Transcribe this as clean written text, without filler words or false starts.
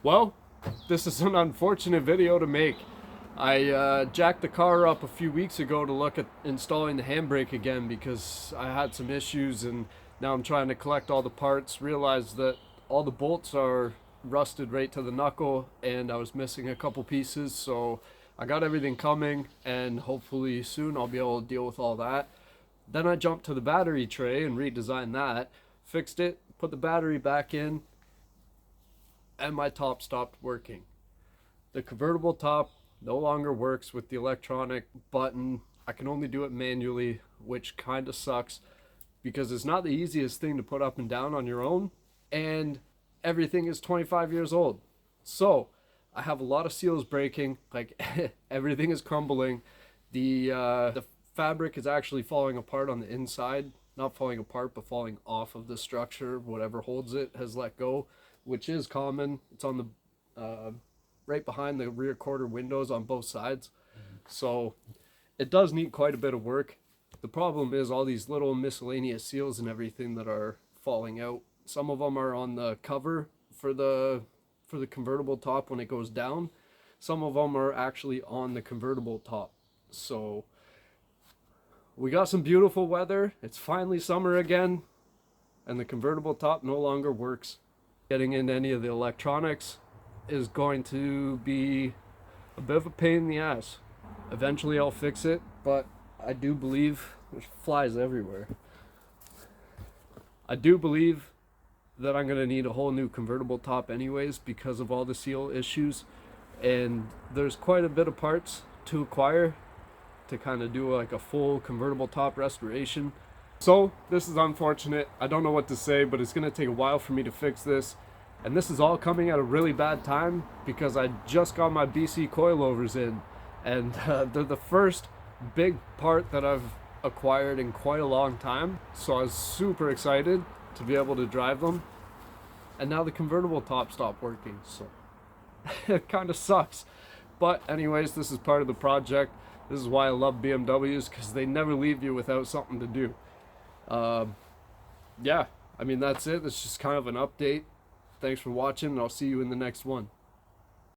Well, this is an unfortunate video to make. I jacked the car up a few weeks ago to look at installing the handbrake again because I had some issues, and now I'm trying to collect all the parts. Realized that all the bolts are rusted right to the knuckle and I was missing a couple pieces, so I got everything coming and hopefully soon I'll be able to deal with all that. Then I jumped to the battery tray and redesigned that, fixed it, put the battery back in, and my top stopped working. The convertible top no longer works with the electronic button. I can only do it manually, which kind of sucks because it's not the easiest thing to put up and down on your own, and everything is 25 years old. So I have a lot of seals breaking, like everything is crumbling. The fabric is actually falling apart on the inside, not falling apart but falling off of the structure. Whatever holds it has let go, which is common. It's on the right behind the rear quarter windows on both sides. So it does need quite a bit of work. The problem is all these little miscellaneous seals and everything that are falling out. Some of them are on the cover for the convertible top when it goes down. Some of them are actually on the convertible top. So we got some beautiful weather. It's finally summer again, and the convertible top no longer works. Getting into any of the electronics is going to be a bit of a pain in the ass. Eventually I'll fix it, but I do believe there's flies everywhere. I do believe that I'm going to need a whole new convertible top anyways because of all the seal issues, and there's quite a bit of parts to acquire to kind of do like a full convertible top restoration. So this is unfortunate. I don't know what to say, but it's going to take a while for me to fix this. And this is all coming at a really bad time because I just got my BC coilovers in, and they're the first big part that I've acquired in quite a long time. So I was super excited to be able to drive them. And now the convertible top stopped working, so it kind of sucks. But anyways, this is part of the project. This is why I love BMWs, because they never leave you without something to do. Yeah, I mean, that's it. It's just kind of an update. Thanks for watching, and I'll see you in the next one.